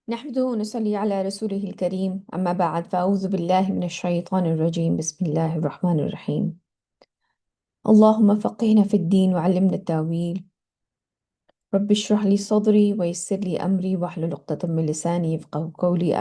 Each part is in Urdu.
نحمده ونصلي على رسوله الكريم أما بعد فأعوذ بالله من الشيطان الرجيم بسم الله الرحمن الرحيم اللهم فقهنا في الدين وعلمنا التأويل رب اشرح لي صدري ويسر لي أمري واحلل عقدة من لساني يفقهوا قولي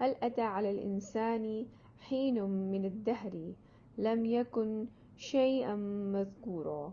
هل أتى على الإنسان حين من الدهر لم يكن شيئا مذكورا.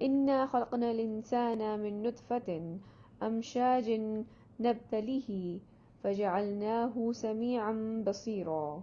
إنا خلقنا الإنسان من نطفة أمشاج نبتليه فجعلناه سميعا بصيرا.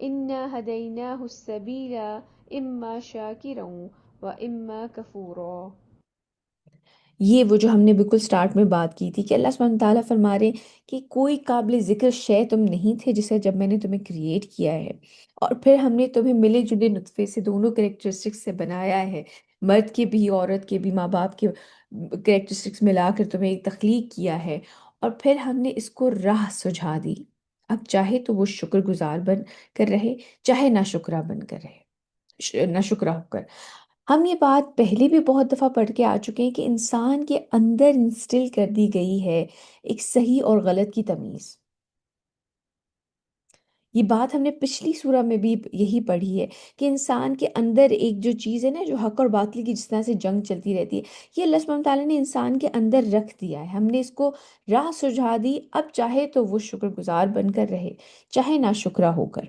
إنا هديناه السبيل إما شاكرا وإما كفورا. یہ وہ جو ہم نے بالکل سٹارٹ میں بات کی تھی کہ اللہ سبحانہ تعالیٰ فرما رہے ہیں کہ کوئی قابل ذکر شے تم نہیں تھے جسے جب میں نے تمہیں کریٹ کیا ہے، اور پھر ہم نے تمہیں ملے جلے نطفے سے دونوں کریکٹرسٹکس سے بنایا ہے، مرد کے بھی عورت کے بھی ماں باپ کے کریکٹرسٹکس ملا کر تمہیں ایک تخلیق کیا ہے، اور پھر ہم نے اس کو راہ سجھا دی۔ اب چاہے تو وہ شکر گزار بن کر رہے، چاہے ناشکرہ بن کر رہے، ناشکرہ ہو کر۔ ہم یہ بات پہلے بھی بہت دفعہ پڑھ کے آ چکے ہیں کہ انسان کے اندر انسٹل کر دی گئی ہے ایک صحیح اور غلط کی تمیز۔ یہ بات ہم نے پچھلی سورہ میں بھی یہی پڑھی ہے کہ انسان کے اندر ایک جو چیز ہے نا، جو حق اور باطل کی جس طرح سے جنگ چلتی رہتی ہے، یہ اللہ سبحانہ تعالیٰ نے انسان کے اندر رکھ دیا ہے، ہم نے اس کو راہ سجھا دی۔ اب چاہے تو وہ شکر گزار بن کر رہے، چاہے ناشکرہ ہو کر۔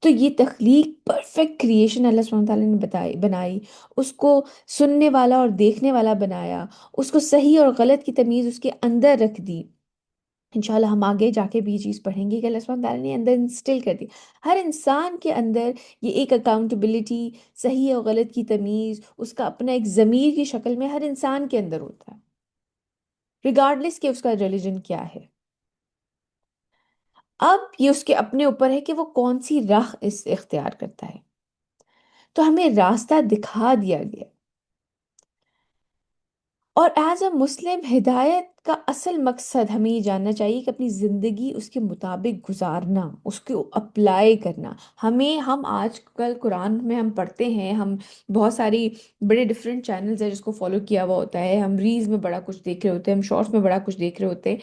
تو یہ تخلیق پرفیکٹ کریشن اللہ سبحانہ تعالیٰ نے بنائی، اس کو سننے والا اور دیکھنے والا بنایا، اس کو صحیح اور غلط کی تمیز اس کے اندر رکھ دی۔ انشاءاللہ ہم آگے جا کے بھی یہ چیز پڑھیں گے کہ اللہ سبحانہ تعالیٰ نے اندر انسٹل کر دی، ہر انسان کے اندر یہ ایک اکاؤنٹیبلٹی، صحیح اور غلط کی تمیز، اس کا اپنا ایک ضمیر کی شکل میں ہر انسان کے اندر ہوتا ہے، ریگارڈلیس کہ اس کا ریلیجن کیا ہے۔ اب یہ اس کے اپنے اوپر ہے کہ وہ کون سی راہ اس اختیار کرتا ہے۔ تو ہمیں راستہ دکھا دیا گیا، اور ایز اے مسلم ہدایت کا اصل مقصد ہمیں یہ جاننا چاہیے کہ اپنی زندگی اس کے مطابق گزارنا، اس کو اپلائی کرنا۔ ہم آج کل قرآن میں ہم پڑھتے ہیں، ہم بہت ساری بڑے ڈفرینٹ چینلز ہیں جس کو فالو کیا ہوا ہوتا ہے، ہم ریلز میں بڑا کچھ دیکھ رہے ہوتے ہیں، ہم شارٹس میں بڑا کچھ دیکھ رہے ہوتے ہیں،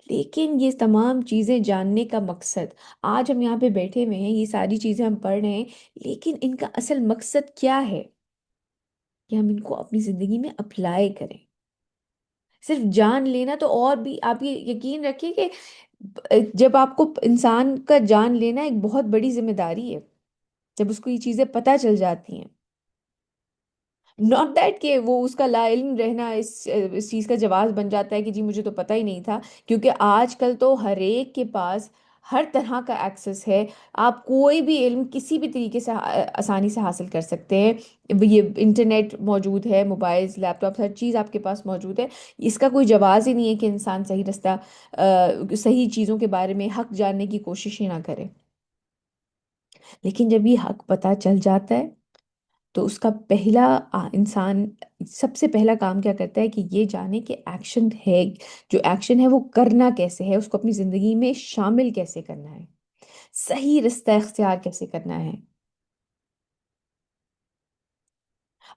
لیکن یہ تمام چیزیں جاننے کا مقصد، آج ہم یہاں پہ بیٹھے ہوئے ہیں، یہ ساری چیزیں ہم پڑھ رہے ہیں، لیکن ان کا اصل مقصد کیا ہے؟ کہ ہم ان کو اپنی زندگی میں اپلائی کریں۔ صرف جان لینا تو، اور بھی آپ یہ یقین رکھیے کہ جب آپ کو انسان کا جان لینا ایک بہت بڑی ذمہ داری ہے، جب اس کو یہ چیزیں پتہ چل جاتی ہیں، ناٹ دیٹ کہ وہ اس کا لا علم رہنا اس چیز کا جواز بن جاتا ہے کہ جی مجھے تو پتہ ہی نہیں تھا، کیونکہ آج کل تو ہر ایک کے پاس ہر طرح کا ایکسس ہے، آپ کوئی بھی علم کسی بھی طریقے سے آسانی سے حاصل کر سکتے ہیں، یہ انٹرنیٹ موجود ہے، موبائلز، لیپ ٹاپ، ہر چیز آپ کے پاس موجود ہے، اس کا کوئی جواز ہی نہیں ہے کہ انسان صحیح رستہ، صحیح چیزوں کے بارے میں حق جاننے کی کوشش ہی نہ کرے۔ لیکن جب یہ حق پتہ چل جاتا ہے تو اس کا پہلا انسان سب سے پہلا کام کیا کرتا ہے کہ یہ جانے کہ ایکشن ہے، جو ایکشن ہے وہ کرنا کیسے ہے، اس کو اپنی زندگی میں شامل کیسے کرنا ہے، صحیح رستہ اختیار کیسے کرنا ہے۔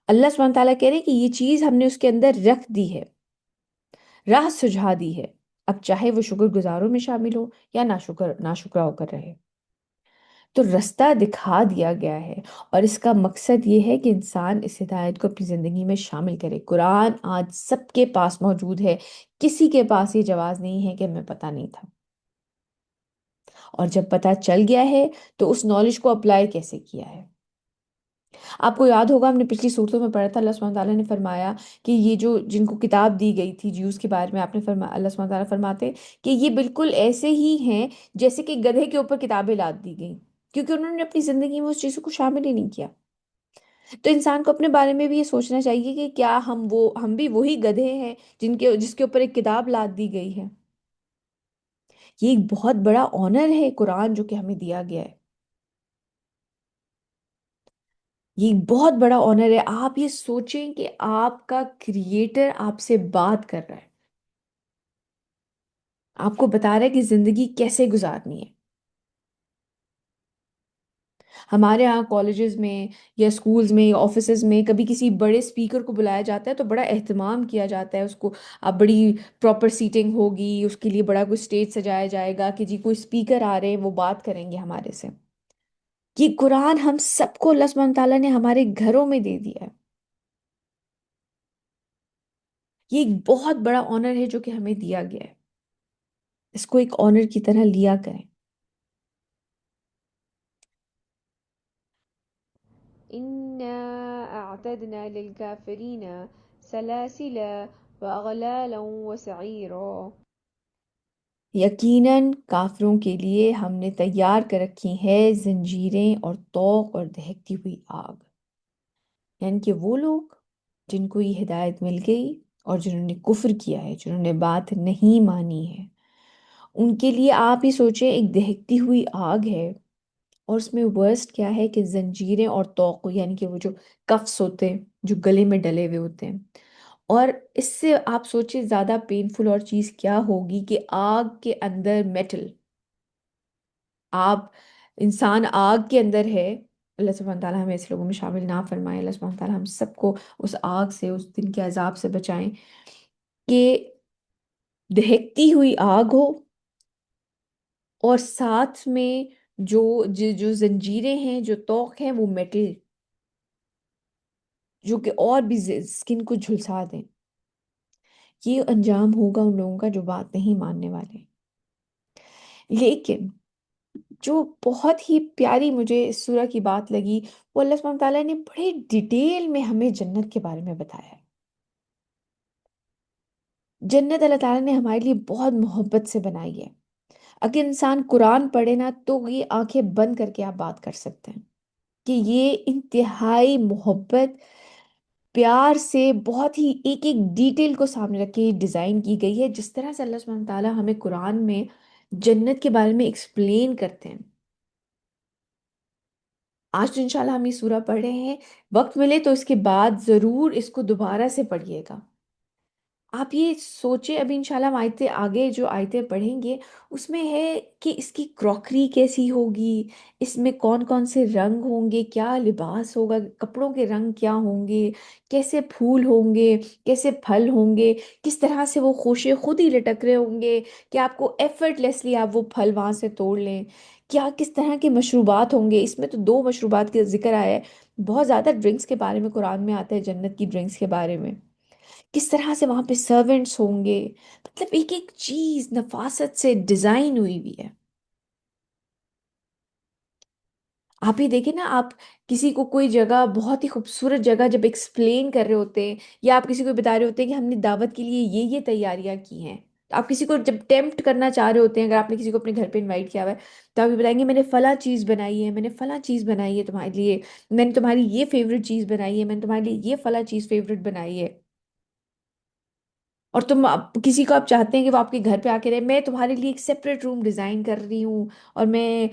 اللہ سبحانہ تعالیٰ کہہ رہے ہیں کہ یہ چیز ہم نے اس کے اندر رکھ دی ہے، راہ سجھا دی ہے، اب چاہے وہ شکر گزاروں میں شامل ہو یا ناشکرہ ہو کر رہے۔ تو رستہ دکھا دیا گیا ہے، اور اس کا مقصد یہ ہے کہ انسان اس ہدایت کو اپنی زندگی میں شامل کرے۔ قرآن آج سب کے پاس موجود ہے، کسی کے پاس یہ جواز نہیں ہے کہ ہمیں پتہ نہیں تھا، اور جب پتہ چل گیا ہے تو اس نالج کو اپلائی کیسے کیا ہے۔ آپ کو یاد ہوگا ہم نے پچھلی صورتوں میں پڑھا تھا، اللہ سبحانہ تعالیٰ نے فرمایا کہ یہ جو جن کو کتاب دی گئی تھی جیوز کے بارے میں، آپ نے اللہ سبحانہ تعالیٰ فرماتے کہ یہ بالکل ایسے ہی ہیں جیسے کہ گدھے کے اوپر کتابیں لاد دی گئیں، کیونکہ انہوں نے اپنی زندگی میں اس چیزوں کو شامل ہی نہیں کیا۔ تو انسان کو اپنے بارے میں بھی یہ سوچنا چاہیے کہ کیا ہم بھی وہی گدھے ہیں جس کے اوپر ایک کتاب لاد دی گئی ہے۔ یہ ایک بہت بڑا آنر ہے قرآن جو کہ ہمیں دیا گیا ہے، یہ ایک بہت بڑا آنر ہے۔ آپ یہ سوچیں کہ آپ کا کریٹر آپ سے بات کر رہا ہے، آپ کو بتا رہا ہے کہ زندگی کیسے گزارنی ہے۔ ہمارے ہاں کالجز میں یا اسکولز میں یا آفیسز میں کبھی کسی بڑے اسپیکر کو بلایا جاتا ہے تو بڑا اہتمام کیا جاتا ہے، اس کو اب بڑی پراپر سیٹنگ ہوگی، اس کے لیے بڑا کوئی اسٹیج سجایا جائے گا کہ جی کوئی اسپیکر آ رہے ہیں وہ بات کریں گے ہمارے سے۔ یہ قرآن ہم سب کو اللہ سبحانہ تعالیٰ نے ہمارے گھروں میں دے دیا ہے، یہ ایک بہت بڑا آنر ہے جو کہ ہمیں دیا گیا ہے، اس کو ایک آنر کی طرح لیا کریں۔ إنا أعتدنا للكافرين سلاسل وأغلالا وسعيرا۔ یقیناً کافروں کے لیے ہم نے تیار کر رکھی ہیں زنجیریں اور طوق اور دہکتی ہوئی آگ، یعنی کہ وہ لوگ جن کو یہ ہدایت مل گئی اور جنہوں نے کفر کیا ہے، جنہوں نے بات نہیں مانی ہے، ان کے لیے آپ ہی سوچیں، ایک دہکتی ہوئی آگ ہے، اور اس میں ورسٹ کیا ہے کہ زنجیریں اور توق، یعنی کہ وہ جو کفس ہوتے ہیں جو گلے میں ڈلے ہوئے ہوتے ہیں، اور اس سے آپ سوچیں زیادہ پینفل اور چیز کیا ہوگی کہ آگ کے اندر میٹل، آپ انسان آگ کے اندر ہے۔ اللہ سبحانہ تعالیٰ ہمیں ایسے لوگوں میں شامل نہ فرمائے، اللہ سبحانہ تعالیٰ ہم سب کو اس آگ سے، اس دن کے عذاب سے بچائیں کہ دہکتی ہوئی آگ ہو، اور ساتھ میں جو زنجیریں ہیں، جو توق ہیں، وہ میٹل، جو کہ اور بھی سکن کو جھلسا دیں۔ یہ انجام ہوگا ان لوگوں کا جو بات نہیں ماننے والے۔ لیکن جو بہت ہی پیاری مجھے اس سورہ کی بات لگی، وہ اللہ سبحانہ تعالیٰ نے بڑے ڈیٹیل میں ہمیں جنت کے بارے میں بتایا ہے۔ جنت اللہ تعالیٰ نے ہمارے لیے بہت محبت سے بنائی ہے۔ اگر انسان قرآن پڑھے نا تو یہ آنکھیں بند کر کے آپ بات کر سکتے ہیں کہ یہ انتہائی محبت، پیار سے، بہت ہی ایک ایک ڈیٹیل کو سامنے رکھ کے ڈیزائن کی گئی ہے، جس طرح سے اللہ سبحانہ تعالیٰ ہمیں قرآن میں جنت کے بارے میں ایکسپلین کرتے ہیں۔ آج تو انشاءاللہ ہم یہ سورہ پڑھ رہے ہیں، وقت ملے تو اس کے بعد ضرور اس کو دوبارہ سے پڑھیے گا۔ آپ یہ سوچیں، ابھی انشاءاللہ ہم آیتیں آگے جو آیتیں پڑھیں گے اس میں ہے کہ اس کی کراکری کیسی ہوگی، اس میں کون کون سے رنگ ہوں گے، کیا لباس ہوگا، کپڑوں کے رنگ کیا ہوں گے، کیسے پھول ہوں گے، کیسے پھل ہوں گے، کس طرح سے وہ خوشے خود ہی لٹک رہے ہوں گے کہ آپ کو ایفرٹ لیسلی آپ وہ پھل وہاں سے توڑ لیں، کیا کس طرح کے مشروبات ہوں گے۔ اس میں تو دو مشروبات کا ذکر آیا ہے، بہت زیادہ ڈرنکس کے بارے میں قرآن میں آتا ہے، جنت کی ڈرنکس کے بارے میں، کس طرح سے وہاں پہ سرونٹس ہوں گے، مطلب ایک ایک چیز نفاست سے ڈیزائن ہوئی ہوئی ہے۔ آپ ہی دیکھیں نا، آپ کسی کو کوئی جگہ، بہت ہی خوبصورت جگہ جب ایکسپلین کر رہے ہوتے ہیں، یا آپ کسی کو بتا رہے ہوتے ہیں کہ ہم نے دعوت کے لیے یہ تیاریاں کی ہیں، تو آپ کسی کو جب ٹیمپٹ کرنا چاہ رہے ہوتے ہیں، اگر آپ نے کسی کو اپنے گھر پہ انوائٹ کیا ہوا ہے تو آپ یہ بتائیں گے میں نے فلاں چیز بنائی ہے، میں نے فلاں چیز بنائی ہے تمہارے لیے، میں نے تمہاری یہ فیوریٹ چیز بنائی ہے، میں نے تمہارے لیے یہ فلاں چیز فیوریٹ بنائی ہے۔ اور تم کسی کو آپ چاہتے ہیں کہ وہ آپ کے گھر پہ آ کے رہے، میں تمہارے لیے ایک سیپریٹ روم ڈیزائن کر رہی ہوں، اور میں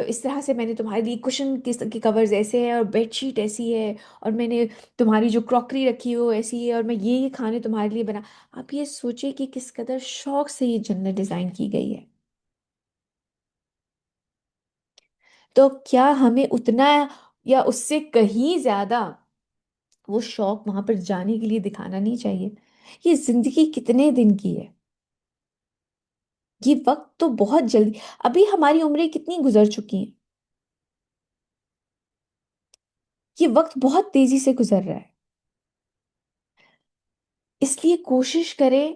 اس طرح سے میں نے تمہارے لیے کشن کے کورز ایسے ہیں، اور بیڈ شیٹ ایسی ہے، اور میں نے تمہاری جو کراکری رکھی ہو ایسی ہے، اور میں یہ کھانے تمہارے لیے بنا۔ آپ یہ سوچیں کہ کس قدر شوق سے یہ جنت ڈیزائن کی گئی ہے۔ تو کیا ہمیں اتنا یا اس سے کہیں زیادہ وہ شوق وہاں پر جانے کے لیے دکھانا نہیں چاہیے؟ یہ زندگی کتنے دن کی ہے، یہ وقت تو بہت جلدی، ابھی ہماری عمریں کتنی گزر چکی ہیں، یہ وقت بہت تیزی سے گزر رہا ہے۔ اس لیے کوشش کریں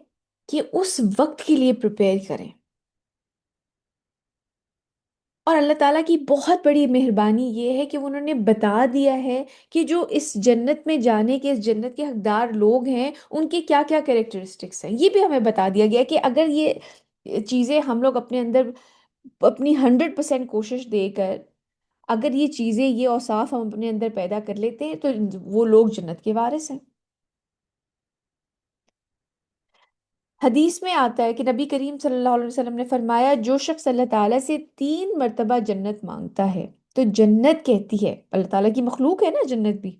کہ اس وقت کے لیے پریپیئر کریں۔ اور اللہ تعالیٰ کی بہت بڑی مہربانی یہ ہے کہ انہوں نے بتا دیا ہے کہ جو اس جنت میں جانے کے، اس جنت کے حقدار لوگ ہیں، ان کے کیا کیا کریکٹرسٹکس ہیں، یہ بھی ہمیں بتا دیا گیا کہ اگر یہ چیزیں ہم لوگ اپنے اندر اپنی 100% کوشش دے کر، اگر یہ چیزیں، یہ اوصاف ہم اپنے اندر پیدا کر لیتے ہیں، تو وہ لوگ جنت کے وارث ہیں۔ حدیث میں آتا ہے کہ نبی کریم صلی اللہ علیہ وسلم نے فرمایا، جو شخص اللہ تعالیٰ سے 3 مرتبہ جنت مانگتا ہے تو جنت کہتی ہے، اللہ تعالیٰ کی مخلوق ہے نا جنت بھی،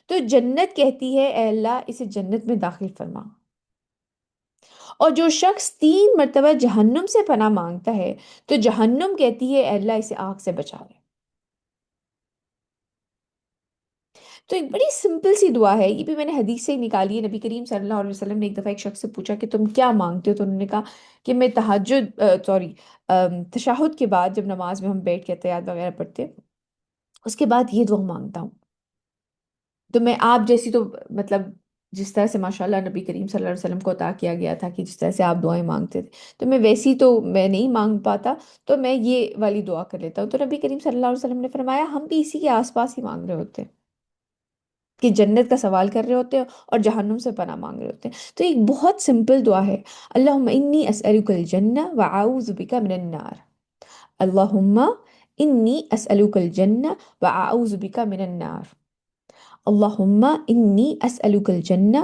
تو جنت کہتی ہے اے اللہ اسے جنت میں داخل فرما، اور جو شخص 3 مرتبہ جہنم سے پناہ مانگتا ہے تو جہنم کہتی ہے اے اللہ اسے آگ سے بچا لے۔ تو ایک بڑی سمپل سی دعا ہے، یہ بھی میں نے حدیث سے ہی نکالی ہے۔ نبی کریم صلی اللہ علیہ وسلم نے ایک دفعہ ایک شخص سے پوچھا کہ تم کیا مانگتے ہو، تو انہوں نے کہا کہ میں تہجد، سوری، تشہد کے بعد جب نماز میں ہم بیٹھ کے تہیات وغیرہ پڑھتے ہیں، اس کے بعد یہ دعا مانگتا ہوں۔ تو میں آپ جیسی تو، مطلب جس طرح سے ماشاءاللہ نبی کریم صلی اللہ علیہ وسلم کو عطا کیا گیا تھا کہ جس طرح سے آپ دعائیں مانگتے تھے، تو میں ویسی تو میں نہیں مانگ پاتا، تو میں یہ والی دعا کر لیتا ہوں۔ تو نبی کریم صلی اللہ علیہ وسلم نے فرمایا ہم بھی اسی کے آس پاس ہی مانگ رہے ہوتے ہیں، کہ جنت کا سوال کر رہے ہوتے ہیں اور جہنم سے پناہ مانگ رہے ہوتے ہیں۔ تو ایک بہت سمپل دعا ہے، اللہم انی اسألک الجنہ وأعوذ بک من النار، اللہم انی اسألک الجنہ وأعوذ بک من النار، اللہم انی اسألک الجنہ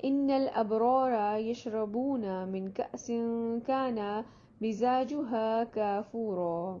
إن الأبرار يشربون من كأس كان مزاجها كافورا.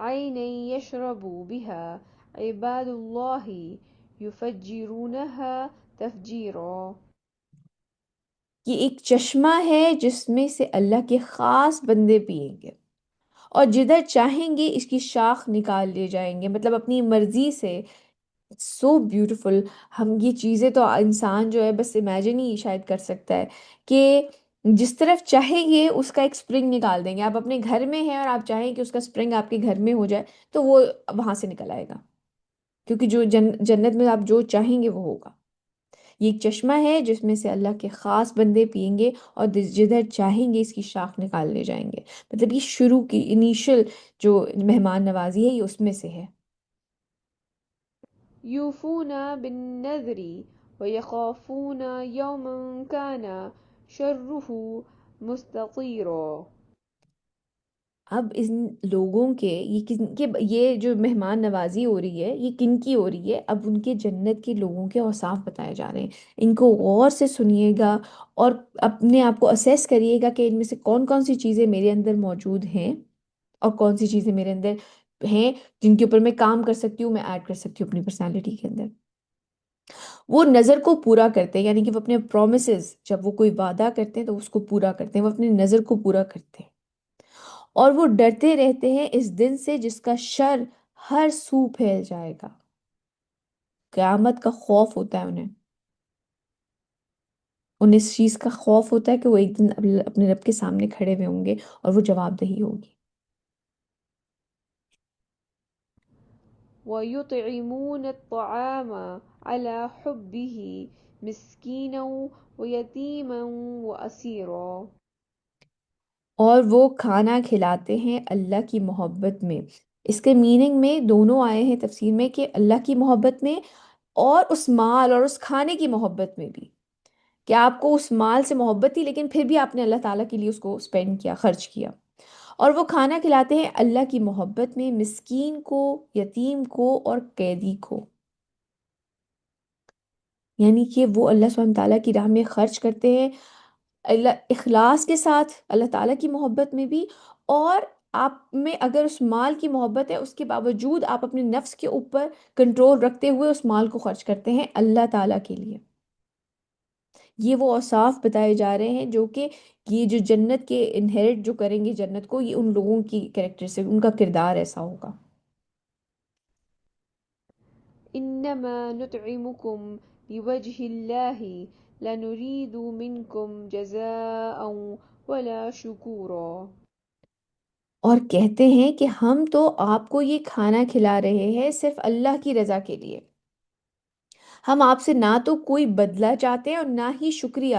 عينا يشرب بها عباد الله يفجرونها تفجيرا. یہ ایک چشمہ ہے جس میں سے اللہ کے خاص بندے پیئیں گے، اور جدھر چاہیں گے اس کی شاخ نکال لے جائیں گے، مطلب اپنی مرضی سے۔ So beautiful. ہم یہ چیزیں تو انسان جو ہے بس امیجن ہی شاید کر سکتا ہے کہ جس طرف چاہیں گے اس کا ایک سپرنگ نکال دیں گے۔ آپ اپنے گھر میں ہیں اور آپ چاہیں کہ اس کا سپرنگ آپ کے گھر میں ہو جائے تو وہ وہاں سے نکل آئے گا، کیونکہ جو جنت میں آپ جو چاہیں گے وہ ہوگا۔ یہ ایک چشمہ ہے جس میں سے اللہ کے خاص بندے پیئیں گے، اور جدھر چاہیں گے اس کی شاخ نکال لے جائیں گے۔ مطلب یہ شروع کی انیشل جو مہمان نوازی ہے یہ اس میں سے ہے۔ يوفون بالنذر ويخافون يوما كان شره مستطيرا. اب ان لوگوں کے یہ کن کے، یہ جو مہمان نوازی ہو رہی ہے یہ کن کی ہو رہی ہے؟ اب ان کے جنت کے لوگوں کے اوصاف بتائے جا رہے ہیں، ان کو غور سے سنیے گا اور اپنے آپ کو اسیس کریے گا کہ ان میں سے کون کون سی چیزیں میرے اندر موجود ہیں اور کون سی چیزیں میرے اندر ہیں جن کے اوپر میں کام کر سکتی ہوں، میں ایڈ کر سکتی ہوں اپنی پرسنالٹی کے اندر۔ وہ نظر کو پورا کرتے ہیں، یعنی کہ وہ اپنے پرومسز جب وہ کوئی وعدہ کرتے ہیں تو اس کو پورا کرتے ہیں، وہ اپنے نظر کو پورا کرتے ہیں، اور وہ ڈرتے رہتے ہیں اس دن سے جس کا شر ہر سو پھیل جائے گا۔ قیامت کا خوف ہوتا ہے انہیں، انہیں اس چیز کا خوف ہوتا ہے کہ وہ ایک دن اپنے رب کے سامنے کھڑے ہوئے ہوں گے اور وہ جواب دہی ہوگی۔ ويطعمون الطعام على حبه مسكينا ويتيما وأسيرا. اور وہ کھانا کھلاتے ہیں اللہ کی محبت میں۔ اس کے میننگ میں دونوں آئے ہیں تفسیر میں، کہ اللہ کی محبت میں اور اس مال اور اس کھانے کی محبت میں بھی، کہ آپ کو اس مال سے محبت تھی لیکن پھر بھی آپ نے اللہ تعالیٰ کے لیے اس کو اسپینڈ کیا، خرچ کیا۔ اور وہ کھانا کھلاتے ہیں اللہ کی محبت میں مسکین کو، یتیم کو اور قیدی کو، یعنی کہ وہ اللہ سبحانہ تعالیٰ کی راہ میں خرچ کرتے ہیں اللہ اخلاص کے ساتھ، اللہ تعالیٰ کی محبت میں بھی، اور آپ میں اگر اس مال کی محبت ہے اس کے باوجود آپ اپنے نفس کے اوپر کنٹرول رکھتے ہوئے اس مال کو خرچ کرتے ہیں اللہ تعالیٰ کے لیے۔ یہ وہ اوصاف بتائے جا رہے ہیں جو کہ یہ جو جنت کے انہیرٹ جو کریں گے جنت کو، یہ ان لوگوں کی کریکٹر سے ان کا کردار ایسا ہوگا۔ إنما نطعمكم لوجه الله لا نريد منكم جزاء ولا شكورا. اور کہتے ہیں کہ ہم تو آپ کو یہ کھانا کھلا رہے ہیں صرف اللہ کی رضا کے لیے، ہم آپ سے نہ تو کوئی بدلہ چاہتے ہیں اور نہ ہی شکریہ۔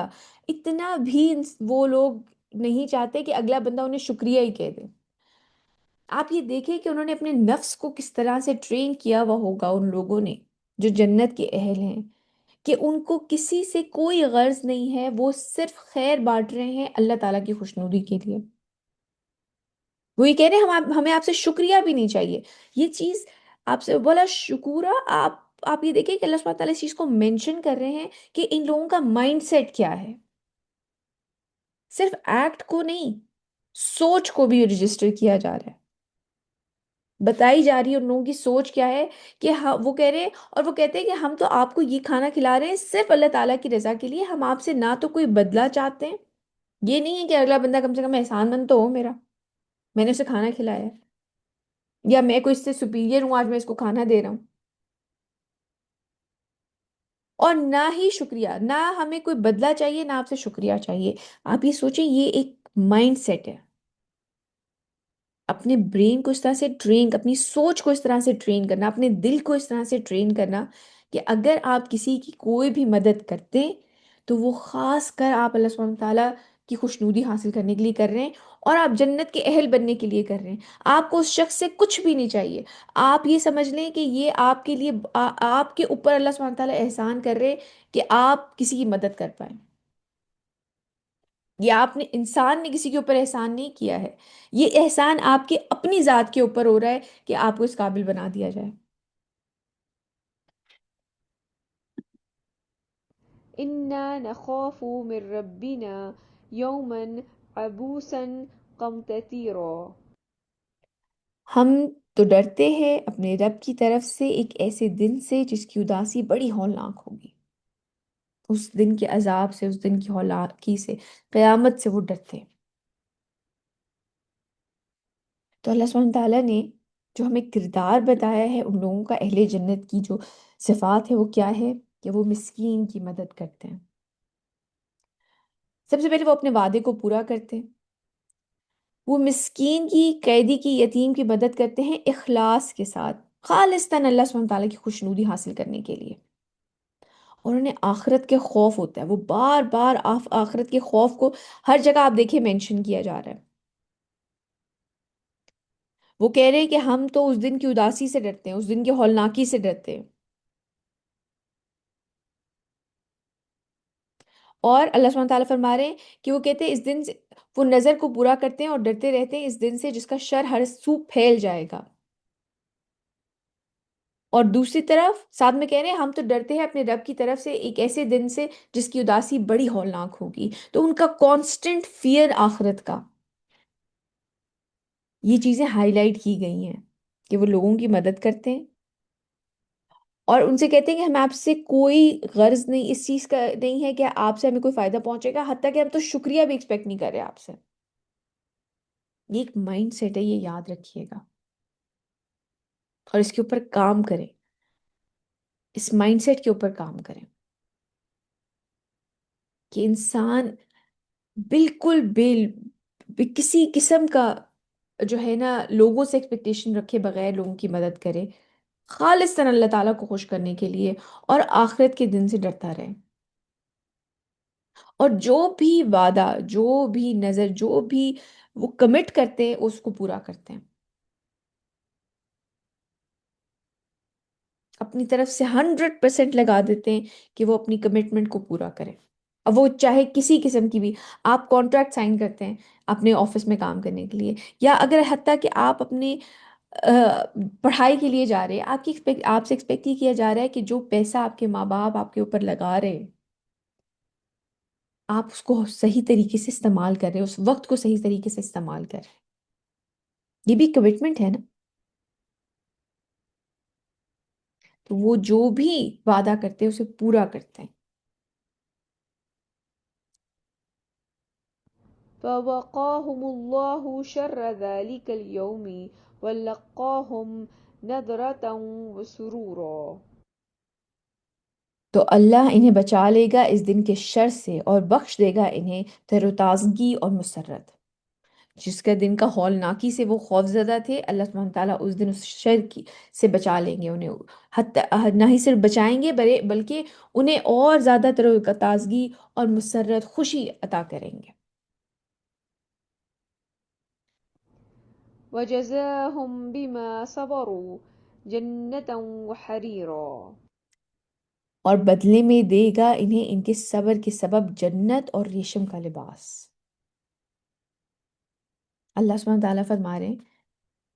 اتنا بھی وہ لوگ نہیں چاہتے کہ اگلا بندہ انہیں شکریہ ہی کہہ دے۔ آپ یہ دیکھیں کہ انہوں نے اپنے نفس کو کس طرح سے ٹرین کیا ہوا ہوگا ان لوگوں نے جو جنت کے اہل ہیں، کہ ان کو کسی سے کوئی غرض نہیں ہے، وہ صرف خیر بانٹ رہے ہیں اللہ تعالیٰ کی خوشنودی کے لیے۔ وہ یہ کہہ رہے ہیں ہمیں آپ سے شکریہ بھی نہیں چاہیے۔ یہ چیز آپ سے بولا شکورہ، آپ یہ دیکھیں کہ اللہ سبحانہ تعالیٰ اس چیز کو مینشن کر رہے ہیں کہ ان لوگوں کا مائنڈ سیٹ کیا ہے، صرف ایکٹ کو نہیں، سوچ کو بھی رجسٹر کیا جا رہا ہے، بتائی جا رہی ہے ان لوگوں کی سوچ کیا ہے، کہ وہ کہہ رہے ہیں اور وہ کہتے ہیں کہ ہم تو آپ کو یہ کھانا کھلا رہے ہیں صرف اللہ تعالیٰ کی رضا کے لیے، ہم آپ سے نہ تو کوئی بدلہ چاہتے ہیں، یہ نہیں ہے کہ اگلا بندہ کم سے کم احسان مند تو ہو میرا، میں نے اسے کھانا کھلایا ہے، یا میں کوئی اس سے سپیریئر ہوں آج میں اس کو کھانا دے رہا ہوں، اور نہ ہی شکریہ، نہ ہمیں کوئی بدلہ چاہیے نہ آپ سے شکریہ چاہیے۔ آپ یہ سوچیں یہ ایک مائنڈ سیٹ ہے، اپنے برین کو اس طرح سے ٹرین، اپنی سوچ کو اس طرح سے ٹرین کرنا، اپنے دل کو اس طرح سے ٹرین کرنا کہ اگر آپ کسی کی کوئی بھی مدد کرتے ہیں تو وہ خاص کر آپ اللہ سبحانہ تعالیٰ کی خوشنودی حاصل کرنے کے لیے کر رہے ہیں، اور آپ جنت کے اہل بننے کے لیے کر رہے ہیں۔ آپ کو اس شخص سے کچھ بھی نہیں چاہیے، آپ یہ سمجھ لیں کہ یہ آپ کے لیے آپ کے اوپر اللہ سبحانہ تعالیٰ احسان کر رہے ہیں کہ آپ کسی کی مدد کر پائیں۔ یہ آپ نے، انسان نے کسی کے اوپر احسان نہیں کیا ہے، یہ احسان آپ کے اپنی ذات کے اوپر ہو رہا ہے کہ آپ کو اس قابل بنا دیا جائے۔ إنا نخاف من ربنا يوما عبوسا قمطريرا. ہم تو ڈرتے ہیں اپنے رب کی طرف سے ایک ایسے دن سے جس کی اداسی بڑی ہولناک ہوگی۔ اس دن کے عذاب سے، اس دن کی ہلاکی سے، قیامت سے وہ ڈرتے ہیں۔ تو اللہ سبحانہ تعالیٰ نے جو ہمیں کردار بتایا ہے ان لوگوں کا، اہل جنت کی جو صفات ہے وہ کیا ہے؟ کہ وہ مسکین کی مدد کرتے ہیں۔ سب سے پہلے وہ اپنے وعدے کو پورا کرتے ہیں، وہ مسکین کی، قیدی کی، یتیم کی مدد کرتے ہیں اخلاص کے ساتھ، خالصتاً اللہ سبحانہ تعالیٰ کی خوشنودی حاصل کرنے کے لیے۔ اور انہیں آخرت کے خوف ہوتا ہے، وہ بار بار آخرت کے خوف کو ہر جگہ آپ دیکھیں مینشن کیا جا رہا ہے۔ وہ کہہ رہے ہیں کہ ہم تو اس دن کی اداسی سے ڈرتے ہیں، اس دن کی ہولناکی سے ڈرتے ہیں۔ اور اللہ سبحانہ تعالیٰ فرما رہے ہیں کہ وہ کہتے ہیں اس دن سے وہ نظر کو پورا کرتے ہیں اور ڈرتے رہتے ہیں اس دن سے جس کا شر ہر سو پھیل جائے گا۔ اور دوسری طرف ساتھ میں کہہ رہے ہیں ہم تو ڈرتے ہیں اپنے رب کی طرف سے ایک ایسے دن سے جس کی اداسی بڑی ہولناک ہوگی۔ تو ان کا کانسٹنٹ فیئر آخرت کا، یہ چیزیں ہائی لائٹ کی گئی ہیں کہ وہ لوگوں کی مدد کرتے ہیں اور ان سے کہتے ہیں کہ ہمیں آپ سے کوئی غرض نہیں، اس چیز کا نہیں ہے کہ آپ سے ہمیں کوئی فائدہ پہنچے گا، حتیٰ کہ ہم تو شکریہ بھی ایکسپیکٹ نہیں کر رہے آپ سے۔ یہ ایک مائنڈ سیٹ ہے، یہ یاد رکھیے گا اور اس کے اوپر کام کریں، اس مائنڈ سیٹ کے اوپر کام کریں کہ انسان بالکل کسی قسم کا جو ہے نا لوگوں سے ایکسپیکٹیشن رکھے بغیر لوگوں کی مدد کرے، خالصاً اللہ تعالیٰ کو خوش کرنے کے لیے، اور آخرت کے دن سے ڈرتا رہے، اور جو بھی وعدہ، جو بھی نظر، جو بھی وہ کمٹ کرتے ہیں اس کو پورا کرتے ہیں، اپنی طرف سے 100% لگا دیتے ہیں کہ وہ اپنی کمٹمنٹ کو پورا کریں۔ اب وہ چاہے کسی قسم کی بھی، آپ کانٹریکٹ سائن کرتے ہیں اپنے آفس میں کام کرنے کے لیے، یا اگر حتیٰ کہ آپ اپنے پڑھائی کے لیے جا رہے ہیں، آپ سے ایکسپیکٹ ہی کیا جا رہا ہے کہ جو پیسہ آپ کے ماں باپ آپ کے اوپر لگا رہے ہیں آپ اس کو صحیح طریقے سے استعمال کر رہے ہیں، اس وقت کو صحیح طریقے سے استعمال کر رہے ہیں، یہ بھی کمٹمنٹ ہے نا۔ تو وہ جو بھی وعدہ کرتے ہیں اسے پورا کرتے ہیں۔ فوقاهم الله شر ذلك اليوم ولقاهم نضرة وسرورا۔ تو اللہ انہیں بچا لے گا اس دن کے شر سے اور بخش دے گا انہیں تر و تازگی اور مسرت۔ جس کا دن کا ہولناکی سے وہ خوف زدہ تھے، اللہ سبحانہ تعالیٰ اس دن اس شر کی سے بچا لیں گے انہیں، نہ ہی صرف بچائیں گے بلکہ انہیں اور زیادہ تر و تازگی اور مسرت، خوشی عطا کریں گے۔ وجزاهم بما صبروا جنة وحريرا۔ اور بدلے میں دے گا انہیں ان کے صبر کے سبب جنت اور ریشم کا لباس۔ اللہ سبحانہ تعالیٰ فرما رہے ہیں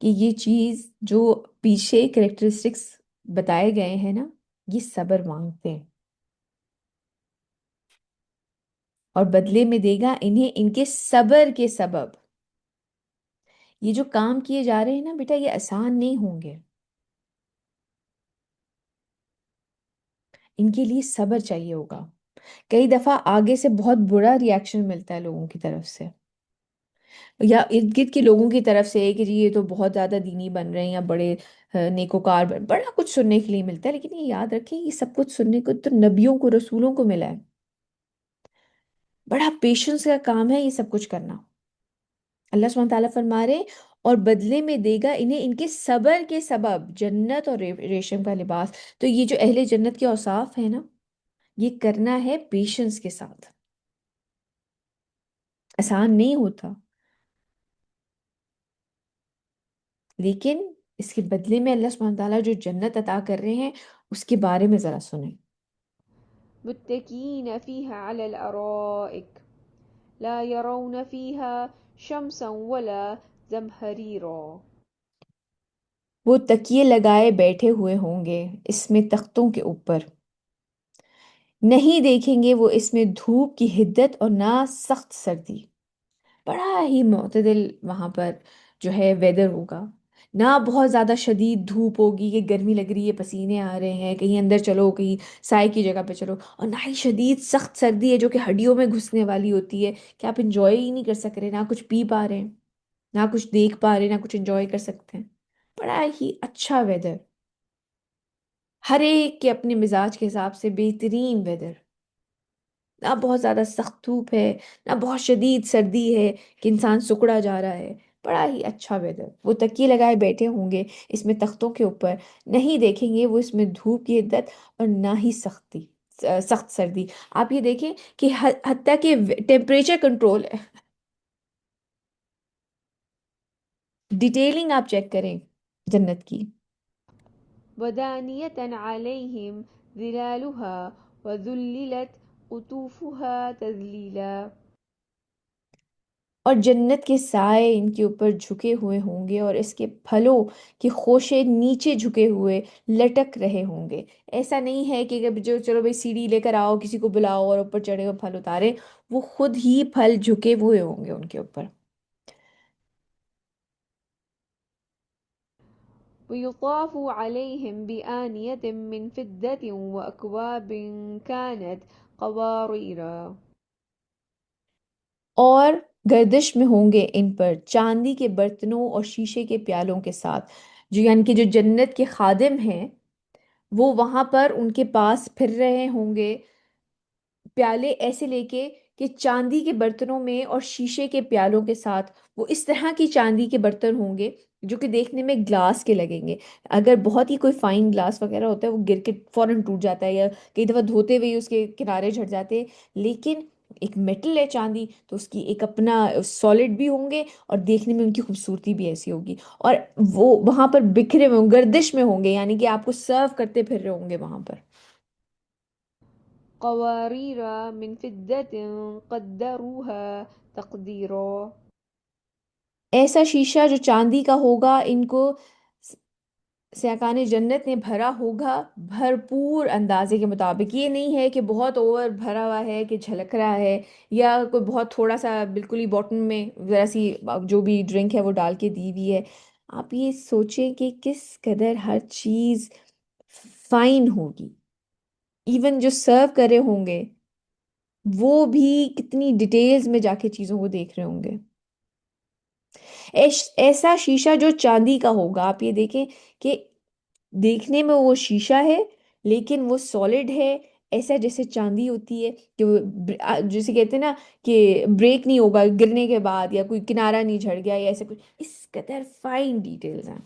کہ یہ چیز جو پیچھے کریکٹرسٹکس بتائے گئے ہیں نا، یہ صبر مانگتے ہیں، اور بدلے میں دے گا انہیں ان کے صبر کے سبب۔ یہ جو کام کیے جا رہے ہیں نا بیٹا، یہ آسان نہیں ہوں گے، ان کے لیے صبر چاہیے ہوگا۔ کئی دفعہ آگے سے بہت برا ریاکشن ملتا ہے لوگوں کی طرف سے، یا ارد گرد کے لوگوں کی طرف سے کہ جی یہ تو بہت زیادہ دینی بن رہے ہیں یا بڑے نیکوکار بڑا کچھ سننے کے لیے ملتا ہے، لیکن یہ یاد رکھیں یہ سب کچھ سننے کو تو نبیوں کو، رسولوں کو ملا ہے۔ بڑا پیشنس کا کام ہے یہ سب کچھ کرنا۔ اللہ سبحانہ تعالیٰ فرما رہے اور بدلے میں دے گا انہیں ان کے صبر کے سبب جنت اور ریشم کا لباس۔ تو یہ جو اہل جنت کے اوصاف ہے نا، یہ کرنا ہے پیشنس کے ساتھ، آسان نہیں ہوتا، لیکن اس کے بدلے میں اللہ سبحانہ تعالیٰ جو جنت عطا کر رہے ہیں اس کے بارے میں ذرا سنیں۔ متكئين فيها على الأرائك لا يرون فيها شمسا ولا زمهريرا۔ وہ تکیے لگائے بیٹھے ہوئے ہوں گے اس میں تختوں کے اوپر، نہیں دیکھیں گے وہ اس میں دھوپ کی حدت اور نہ سخت سردی، بڑا ہی معتدل وہاں پر جو ہے ویدر ہوگا، نہ بہت زیادہ شدید دھوپ ہوگی کہ گرمی لگ رہی ہے پسینے آ رہے ہیں کہیں اندر چلو کہیں سائے کی جگہ پہ چلو، اور نہ ہی شدید سخت سردی ہے جو کہ ہڈیوں میں گھسنے والی ہوتی ہے کہ آپ انجوائے ہی نہیں کر سک رہے، نہ کچھ پی پا رہے ہیں، نہ کچھ دیکھ پا رہے ہیں، نہ کچھ انجوائے کر سکتے ہیں۔ بڑا ہی اچھا ویدر، ہر ایک کے اپنے مزاج کے حساب سے بہترین ویدر، نہ بہت زیادہ سخت دھوپ ہے نہ بہت شدید سردی ہے کہ انسان سکڑا جا رہا ہے، بڑا ہی اچھا ویدر۔ وہ تکیے لگائے بیٹھے ہوں گے اس میں تختوں کے اوپر، نہیں دیکھیں گے وہ اس میں دھوپ کی حدت اور نہ ہی سخت سردی۔ آپ یہ دیکھیں کہ حتیٰ کہ ٹیمپریچر کنٹرول ہے، ڈیٹیلنگ آپ چیک کریں جنت کی۔ ودانية عليهم ظلالها وذللت قطوفها تذليلا. اور جنت کے سائے ان کے اوپر جھکے ہوئے ہوں گے اور اس کے پھلوں کے خوشے نیچے جھکے ہوئے لٹک رہے ہوں گے۔ ایسا نہیں ہے کہ جو چلو بھائی سیڑھی لے کر آؤ کسی کو بلاؤ اور اوپر چڑھے اور پھل اتارے، وہ خود ہی پھل جھکے ہوئے ہوں گے ان کے اوپر۔ ويطاف عليهم بآنية من فضة وأكواب كانت قواريرا. اور گردش میں ہوں گے ان پر چاندی کے برتنوں اور شیشے کے پیالوں کے ساتھ، جو یعنی کہ جو جنت کے خادم ہیں وہ وہاں پر ان کے پاس پھر رہے ہوں گے، پیالے ایسے لے کے کہ چاندی کے برتنوں میں اور شیشے کے پیالوں کے ساتھ، وہ اس طرح کی چاندی کے برتن ہوں گے جو کہ دیکھنے میں گلاس کے لگیں گے۔ اگر بہت ہی کوئی فائن گلاس وغیرہ ہوتا ہے وہ گر کے فوراً ٹوٹ جاتا ہے یا کئی دفعہ دھوتے ہوئے ہی اس کے کنارے جھڑ جاتے ہیں، لیکن ایک میٹل ہے چاندی تو اس کی ایک اپنا سالڈ بھی ہوں گے اور دیکھنے میں ان کی خوبصورتی بھی ایسی ہوگی، اور وہ وہاں پر بکھرے ہوئے گردش میں ہوں گے، یعنی کہ آپ کو سرو کرتے پھر رہے ہوں گے وہاں پر۔ قوارير من فضة قدروها تقديرا. ایسا شیشہ جو چاندی کا ہوگا ان کو سیاکان جنت نے بھرا ہوگا بھرپور اندازے کے مطابق، یہ نہیں ہے کہ بہت اوور بھرا ہوا ہے کہ جھلک رہا ہے، یا کوئی بہت تھوڑا سا بالکل ہی باٹم میں ذرا سی جو بھی ڈرنک ہے وہ ڈال کے دی ہوئی ہے۔ آپ یہ سوچیں کہ کس قدر ہر چیز فائن ہوگی، ایون جو سرو کر رہے ہوں گے وہ بھی کتنی ڈیٹیلز میں جا کے چیزوں کو دیکھ رہے ہوں گے۔ ایسا شیشہ جو چاندی کا ہوگا، آپ یہ دیکھیں کہ دیکھنے میں وہ شیشہ ہے لیکن وہ سالڈ ہے، ایسا جیسے چاندی ہوتی ہے کہ وہ جیسے کہتے ہیں نا کہ بریک نہیں ہوگا گرنے کے بعد، یا کوئی کنارہ نہیں جھڑ گیا یا ایسا کچھ، اس قدر فائن ڈیٹیلز ہیں۔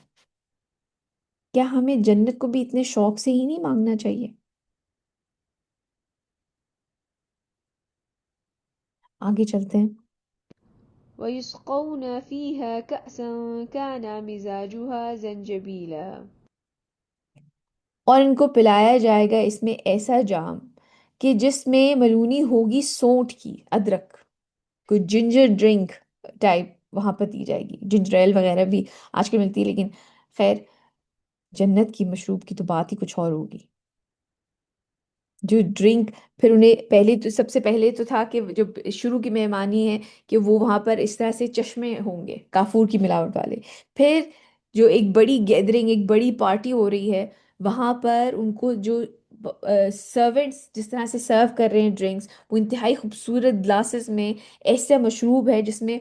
کیا ہمیں جنت کو بھی اتنے شوق سے ہی نہیں مانگنا چاہیے؟ آگے چلتے ہیں۔ ويسقون فيها كأسا كان مزاجها زنجبيلا. اور ان کو پلایا جائے گا اس میں ایسا جام کہ جس میں ملونی ہوگی سونٹ کی، ادرک، کوئی جنجر ڈرنک ٹائپ وہاں پر دی جائے گی، جنجر ایل وغیرہ بھی آج کل ملتی ہے، لیکن خیر جنت کی مشروب کی تو بات ہی کچھ اور ہوگی۔ جو ڈرنک، پھر انہیں پہلے تو سب سے پہلے تو تھا کہ جو شروع کی مہمانی ہے کہ وہ وہاں پر اس طرح سے چشمے ہوں گے کافور کی ملاوٹ والے، پھر جو ایک بڑی گیدرنگ ایک بڑی پارٹی ہو رہی ہے وہاں پر ان کو جو سرونٹس جس طرح سے سرو کر رہے ہیں ڈرنکس، وہ انتہائی خوبصورت گلاسز میں ایسا مشروب ہے جس میں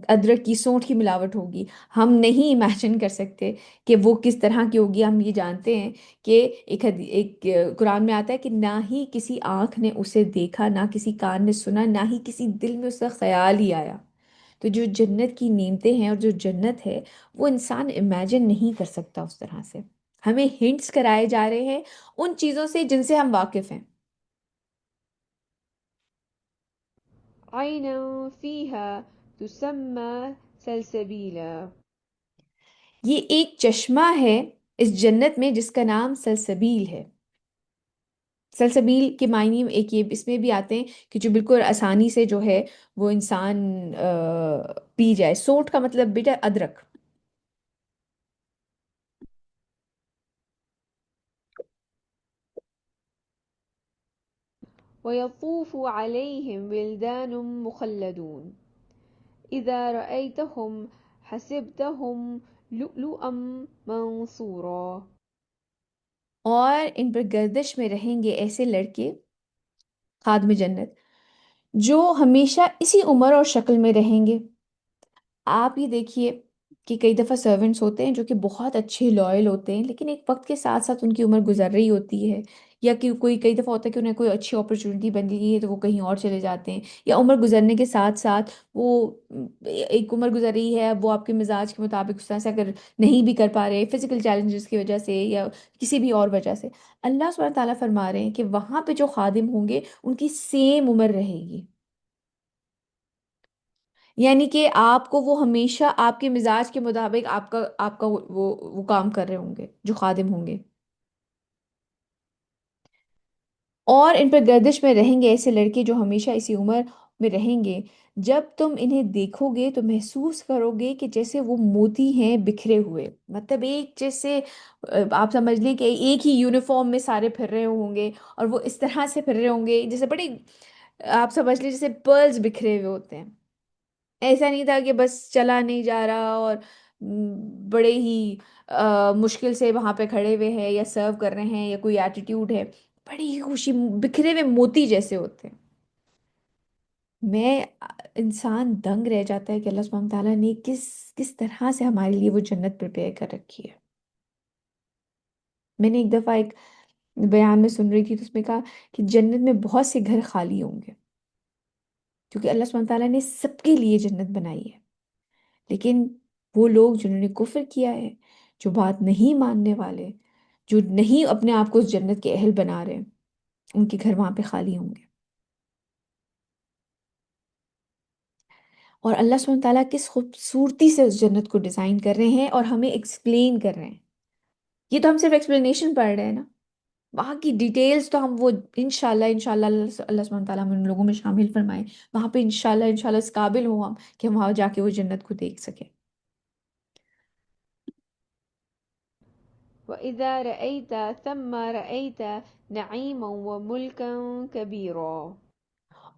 ادرک کی سونٹ کی ملاوٹ ہوگی۔ ہم نہیں امیجن کر سکتے کہ وہ کس طرح کی ہوگی۔ ہم یہ جانتے ہیں کہ ایک قرآن میں آتا ہے کہ نہ ہی کسی آنکھ نے اسے دیکھا، نہ کسی کان نے سنا، نہ ہی کسی دل میں اس کا خیال ہی آیا۔ تو جو جنت کی نعمتیں ہیں اور جو جنت ہے وہ انسان امیجن نہیں کر سکتا اس طرح سے۔ ہمیں ہنٹس کرائے جا رہے ہیں ان چیزوں سے جن سے ہم واقف ہیں۔ عينا فيها تسمى سلسبيلا. یہ ایک چشمہ ہے اس جنت میں جس کا نام سلسبیل ہے۔ سلسبیل کے معنی ایک یہ اس میں بھی آتے ہیں کہ جو بالکل آسانی سے جو ہے وہ انسان پی جائے۔ سونٹ کا مطلب بیٹا ادرک۔ ويطوف عليهم ولدان مخلدون إذا رأيتهم حسبتهم لؤلؤا منصورا. اور ان پر گردش میں رہیں گے ایسے لڑکے، خادم جنت، جو ہمیشہ اسی عمر اور شکل میں رہیں گے۔ آپ یہ دیکھیے کہ کئی دفعہ سرونٹس ہوتے ہیں جو کہ بہت اچھے لائل ہوتے ہیں، لیکن ایک وقت کے ساتھ ساتھ ان کی عمر گزر رہی ہوتی ہے، یا کہ کوئی کئی دفعہ ہوتا ہے کہ انہیں کوئی اچھی اپرچونٹی بن گئی ہے تو وہ کہیں اور چلے جاتے ہیں، یا عمر گزرنے کے ساتھ ساتھ وہ ایک عمر گزر رہی ہے، اب وہ آپ کے مزاج کے مطابق اس طرح سے اگر نہیں بھی کر پا رہے فزیکل چیلنجز کی وجہ سے یا کسی بھی اور وجہ سے، اللہ سبحانہ تعالیٰ فرما رہے ہیں کہ وہاں پہ جو خادم ہوں گے ان کی سیم عمر رہے گی، یعنی کہ آپ کو وہ ہمیشہ آپ کے مزاج کے مطابق آپ کا وہ کام کر رہے ہوں گے جو خادم ہوں گے۔ اور ان پر گردش میں رہیں گے ایسے لڑکے جو ہمیشہ اسی عمر میں رہیں گے، جب تم انہیں دیکھو گے تو محسوس کرو گے کہ جیسے وہ موتی ہیں بکھرے ہوئے، مطلب ایک جیسے آپ سمجھ لیں کہ ایک ہی یونیفارم میں سارے پھر رہے ہوں گے، اور وہ اس طرح سے پھر رہے ہوں گے جیسے بڑے، آپ سمجھ لیں جیسے پرلز بکھرے ہوئے ہوتے ہیں۔ ایسا نہیں تھا کہ بس چلا نہیں جا رہا اور بڑے ہی مشکل سے وہاں پہ کھڑے ہوئے ہیں یا سرو کر رہے ہیں یا کوئی ایٹیٹیوڈ ہے، بڑی ہی خوشی، بکھرے ہوئے موتی جیسے ہوتے ہیں۔ میں انسان دنگ رہ جاتا ہے کہ اللہ سبحانہ تعالیٰ نے کس طرح سے ہمارے لیے وہ جنت پریپیئر کر رکھی ہے۔ میں نے ایک دفعہ ایک بیان میں سن رہی تھی تو اس میں کہا کہ جنت میں بہت سے گھر خالی ہوں گے، کیونکہ اللہ سبحانہ تعالیٰ نے سب کے لیے جنت بنائی ہے، لیکن وہ لوگ جنہوں نے کفر کیا ہے، جو بات نہیں ماننے والے، جو نہیں اپنے آپ کو اس جنت کے اہل بنا رہے، ان کے گھر وہاں پہ خالی ہوں گے۔ اور اللہ سبحانہ تعالیٰ کس خوبصورتی سے اس جنت کو ڈیزائن کر رہے ہیں اور ہمیں ایکسپلین کر رہے ہیں۔ یہ تو ہم صرف ایکسپلینیشن پڑھ رہے ہیں نا، وہاں کی ڈیٹیلز تو ہم وہ انشاءاللہ اللہ سبحانہ تعالیٰ ہمیں ان لوگوں میں شامل فرمائے، وہاں پہ انشاءاللہ اس قابل ہوں ہم کہ ہم وہاں جا کے وہ جنت کو دیکھ سکیں۔ وإذا رأيت ثم رأيت نعيما وملكا كبيرا.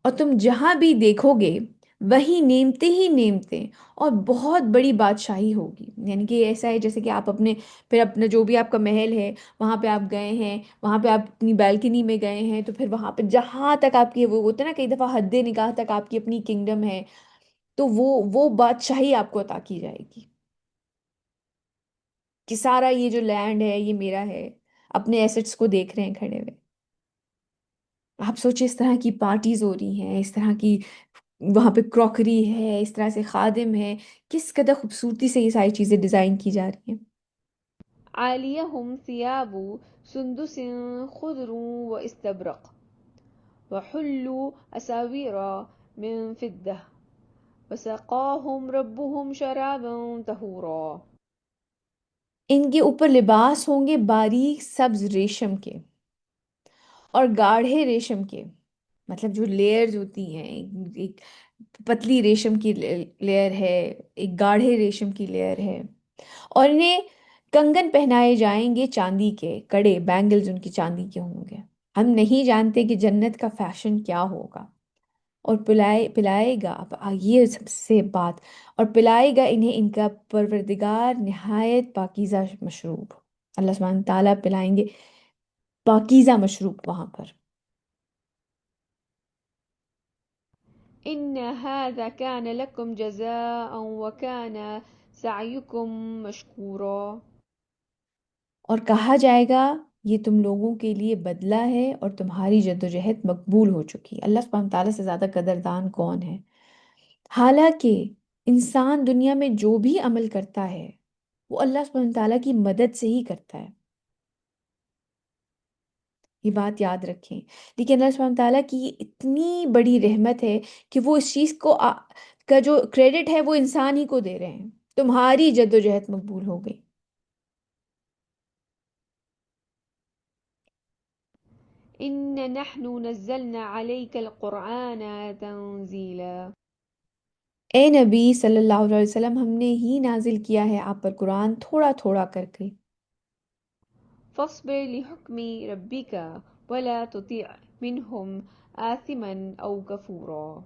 اور تم جہاں بھی دیکھو گے وہی نعمتیں ہی نعمتیں اور بہت بڑی بادشاہی ہوگی، یعنی کہ ایسا ہے جیسے کہ آپ اپنے، پھر اپنا جو بھی آپ کا محل ہے وہاں پہ آپ گئے ہیں، وہاں پہ آپ اپنی بالکنی میں گئے ہیں، تو پھر وہاں پہ جہاں تک آپ کی وہ ہوتا ہے نا کئی دفعہ حد نگاہ تک آپ کی اپنی کنگڈم ہے، تو وہ بادشاہی آپ کو عطا کی جائے گی کہ سارا یہ جو لینڈ ہے یہ میرا ہے، اپنے ایسٹس کو دیکھ رہے ہیں کھڑے ہوئے۔ آپ سوچیں اس طرح کی پارٹیز ہو رہی ہیں، اس طرح کی وہاں پہ کراکری ہے، اس طرح سے خادم ہے، کس قدر خوبصورتی سے یہ ساری چیزیں ڈیزائن کی جا رہی ہیں۔ عاليهم ثياب سندس خضر واستبرق وحلوا أساور من فضة وسقاهم ربهم شرابا طهورا. ان کے اوپر لباس ہوں گے باریک سبز ریشم کے اور گاڑھے ریشم کے، مطلب جو لیئرز ہوتی ہیں، ایک پتلی ریشم کی لیئر ہے، ایک گاڑھے ریشم کی لیئر ہے، اور انہیں کنگن پہنائے جائیں گے چاندی کے، کڑے بینگلز ان کی چاندی کے ہوں گے۔ ہم نہیں جانتے کہ جنت کا فیشن کیا ہوگا، اور پلائے گا، اب یہ سب سے بات، اور پلائے گا انہیں ان کا پروردگار نہایت پاکیزہ مشروب، اللہ سبحانہ تعالیٰ پلائیں گے پاکیزہ مشروب وہاں پر۔ إن هذا كان لكم جزاء وكان سعيكم مشكورا. اور کہا جائے گا یہ تم لوگوں کے لیے بدلہ ہے اور تمہاری جدوجہد مقبول ہو چکی۔ اللہ سبحانہ تعالیٰ سے زیادہ قدردان کون ہے؟ حالانکہ انسان دنیا میں جو بھی عمل کرتا ہے وہ اللہ سبحانہ تعالیٰ کی مدد سے ہی کرتا ہے، یہ بات یاد رکھیں۔ لیکن اللہ سبحانہ تعالیٰ کی یہ اتنی بڑی رحمت ہے کہ وہ اس چیز کا جو کریڈٹ ہے وہ انسان ہی کو دے رہے ہیں، تمہاری جدوجہد مقبول ہو گئی۔ إن نحن نزلنا عليك القرآن تنزيلا. اے نبی صلی اللہ علیہ وسلم، ہم نے ہی نازل کیا ہے آپ پر قرآن تھوڑا تھوڑا کر کے۔ فاصبر لحكم ربك ولا تطع منهم آثما أو كفورا.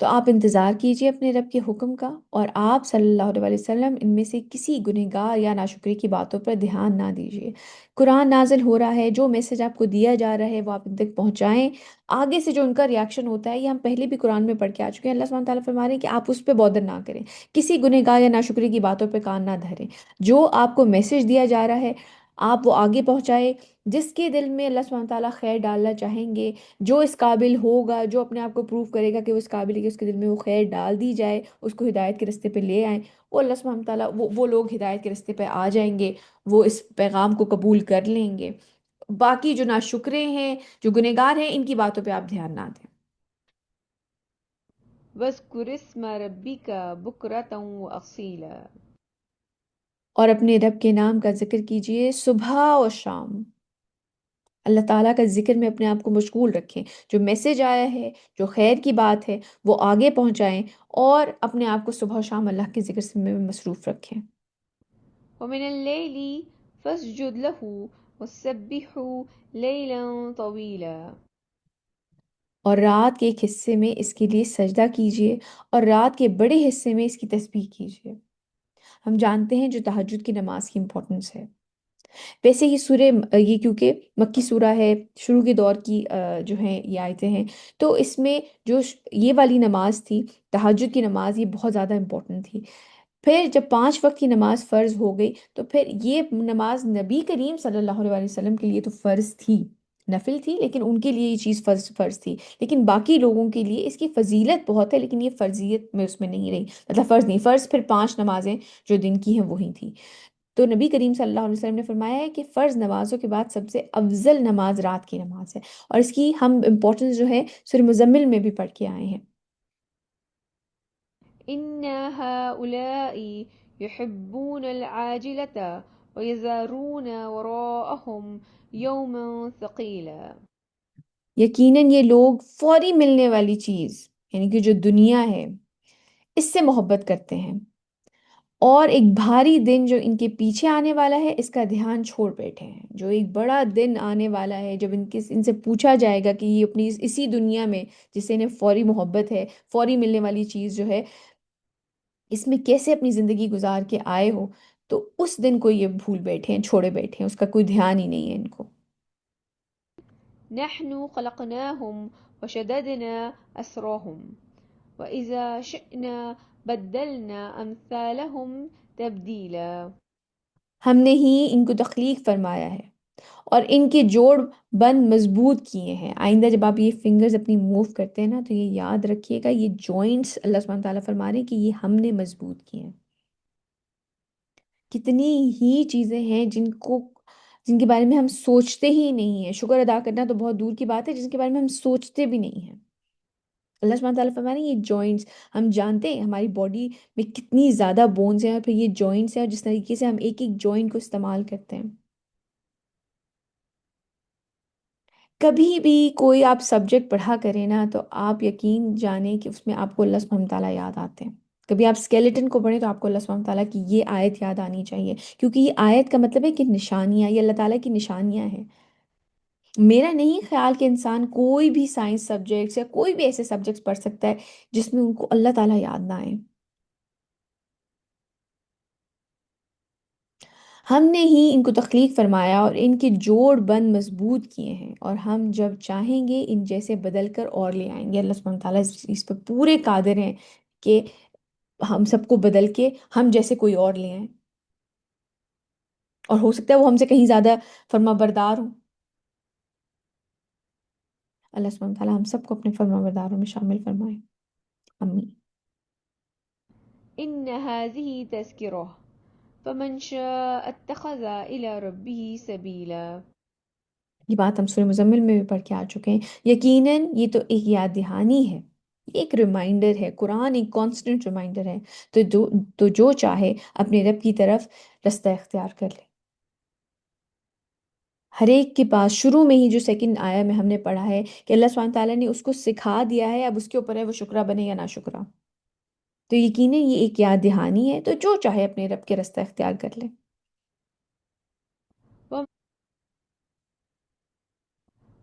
تو آپ انتظار کیجئے اپنے رب کے حکم کا، اور آپ صلی اللہ علیہ وسلم ان میں سے کسی گنہگار یا ناشکری کی باتوں پر دھیان نہ دیجیے۔ قرآن نازل ہو رہا ہے، جو میسج آپ کو دیا جا رہا ہے وہ آپ ان تک پہنچائیں۔ آگے سے جو ان کا ریاکشن ہوتا ہے یہ ہم پہلے بھی قرآن میں پڑھ کے آ چکے ہیں۔ اللہ سبحانہ تعالیٰ فرما رہے ہیں کہ آپ اس پہ بودر نہ کریں، کسی گنہگار یا ناشکری کی باتوں پہ کان نہ دھریں۔ جو آپ کو میسج دیا جا رہا ہے آپ وہ آگے پہنچائے۔ جس کے دل میں اللہ سبحانہ تعالیٰ خیر ڈالنا چاہیں گے، جو اس قابل ہوگا، جو اپنے آپ کو پروف کرے گا کہ وہ اس قابل ہے کہ اس کے دل میں وہ خیر ڈال دی جائے، اس کو ہدایت کے رستے پہ لے آئیں، وہ اللہ سبحانہ تعالیٰ وہ لوگ ہدایت کے رستے پہ آ جائیں گے، وہ اس پیغام کو قبول کر لیں گے۔ باقی جو ناشکرے ہیں، جو گنہگار ہیں، ان کی باتوں پہ آپ دھیان نہ دیں۔ واذکر اسم ربک بکرۃ واصیلا۔ اور اپنے رب کے نام کا ذکر کیجئے صبح اور شام۔ اللہ تعالیٰ کا ذکر میں اپنے آپ کو مشغول رکھیں، جو میسج آیا ہے، جو خیر کی بات ہے وہ آگے پہنچائیں، اور اپنے آپ کو صبح و شام اللہ کے ذکر سے میں مصروف رکھیں۔ ومن اللیل فاسجد لہ وسبحہ لیلا طویلا۔ اور رات کے ایک حصے میں اس کے لیے سجدہ کیجیے، اور رات کے بڑے حصے میں اس کی تسبیح کیجیے۔ ہم جانتے ہیں جو تہجد کی نماز کی امپورٹنس ہے۔ ویسے یہ یہ کیونکہ مکی سورہ ہے، شروع کے دور کی جو ہیں یہ آیتیں ہیں، تو اس میں جو یہ والی نماز تھی، تہجد کی نماز، یہ بہت زیادہ امپورٹنٹ تھی۔ پھر جب 5 وقت کی نماز فرض ہو گئی تو پھر یہ نماز نبی کریم صلی اللہ علیہ وسلم کے لیے تو فرض تھی، نفل تھی، لیکن ان کے لیے یہ چیز فرض تھی، لیکن باقی لوگوں کے لیے اس کی فضیلت بہت ہے، لیکن یہ فرضیت میں اس میں نہیں رہی، مطلب فرض نہیں، فرض پھر 5 نمازیں جو دن کی ہیں وہی تھیں۔ تو نبی کریم صلی اللہ علیہ وسلم نے فرمایا ہے کہ فرض نمازوں کے بعد سب سے افضل نماز رات کی نماز ہے، اور اس کی ہم امپورٹنس جو ہے سورہ مزمل میں بھی پڑھ کے آئے ہیں۔ ان هؤلاء يحبون العاجلة ويذرون وراءهم يوما ثقيلا۔ یقیناً یہ لوگ فوری ملنے والی چیز، یعنی کہ جو دنیا ہے، اس سے محبت کرتے ہیں، اور ایک بھاری دن جو ان کے پیچھے آنے والا ہے اس کا دھیان چھوڑ بیٹھے ہیں۔ جو ایک بڑا دن آنے والا ہے جب ان سے پوچھا جائے گا کہ یہ اپنی اسی دنیا میں جس سے انہیں فوری محبت ہے، فوری ملنے والی چیز جو ہے، اس میں کیسے اپنی زندگی گزار کے آئے ہو، تو اس دن کو یہ بھول بیٹھے ہیں، چھوڑے بیٹھے ہیں، اس کا کوئی دھیان ہی نہیں ہے ان کو۔ نحن خلقناهم وشددنا أسرهم وإذا شئنا بدلنا أمثالهم تبديلا۔ ہم نے ہی ان کو تخلیق فرمایا ہے اور ان کے جوڑ بند مضبوط کیے ہیں۔ آئندہ جب آپ یہ فنگرز اپنی موو کرتے ہیں نا تو یہ یاد رکھیے گا، یہ جوائنٹس اللہ سبحانہ تعالیٰ فرما رہے ہیں کہ یہ ہم نے مضبوط کیے ہیں۔ کتنی ہی چیزیں ہیں جن کے بارے میں ہم سوچتے ہی نہیں ہیں، شکر ادا کرنا تو بہت دور کی بات ہے، جن کے بارے میں ہم سوچتے بھی نہیں ہیں۔ اللہ سبحانہ تعالیٰ فرما رہے ہیں یہ جوائنٹس، ہم جانتے ہیں ہماری باڈی میں کتنی زیادہ بونز ہیں، اور پھر یہ جوائنٹس ہیں، اور جس طریقے سے ہم ایک ایک جوائنٹ کو استعمال کرتے ہیں۔ کبھی بھی کوئی آپ سبجیکٹ پڑھا کریں نا تو آپ یقین جانیں کہ اس میں آپ کو اللہ سبحانہ تعالیٰ یاد آتے ہیں۔ کبھی آپ اسکیلیٹن کو پڑھیں تو آپ کو اللہ سبحانہ تعالیٰ کی یہ آیت یاد آنی چاہیے، کیونکہ یہ آیت کا مطلب ہے کہ نشانیاں، یہ اللہ تعالیٰ کی نشانیاں ہیں۔ میرا نہیں خیال کہ انسان کوئی بھی سائنس سبجیکٹس یا کوئی بھی ایسے سبجیکٹس پڑھ سکتا ہے جس میں ان کو اللہ تعالیٰ یاد نہ آئے۔ ہم نے ہی ان کو تخلیق فرمایا اور ان کے جوڑ بند مضبوط کیے ہیں، اور ہم جب چاہیں گے ان جیسے بدل کر اور لے آئیں گے۔ اللہ سبحانہ تعالیٰ اس چیز پہ پورے قادر ہیں کہ ہم سب کو بدل کے ہم جیسے کوئی اور لے آئیں، اور ہو سکتا ہے وہ ہم سے کہیں زیادہ فرما بردار ہوں۔ اللہ سبحانہ تعالیٰ ہم سب کو اپنے فرما برداروں میں شامل فرمائے، امین۔ إن هذه تذكرة فمن شاء اتخذ إلى ربه سبيلا۔ یہ بات ہم سورہ مزمل میں بھی پڑھ کے آ چکے ہیں۔ یقیناً یہ تو ایک یاد دہانی ہے، یہ ایک ریمائنڈر ہے، قرآن ایک کانسٹنٹ ریمائنڈر ہے، تو جو چاہے اپنے رب کی طرف رستہ اختیار کر لے۔ ہر ایک کے پاس شروع میں ہی جو سیکنڈ آیا میں ہم نے پڑھا ہے کہ اللہ سبحانہ تعالیٰ نے اس کو سکھا دیا ہے، اب اس کے اوپر ہے وہ شکرہ بنے یا نہ شکرہ۔ تو یقیناً یہ ایک یاد دہانی ہے، تو جو چاہے اپنے رب کے رستہ اختیار کر لے۔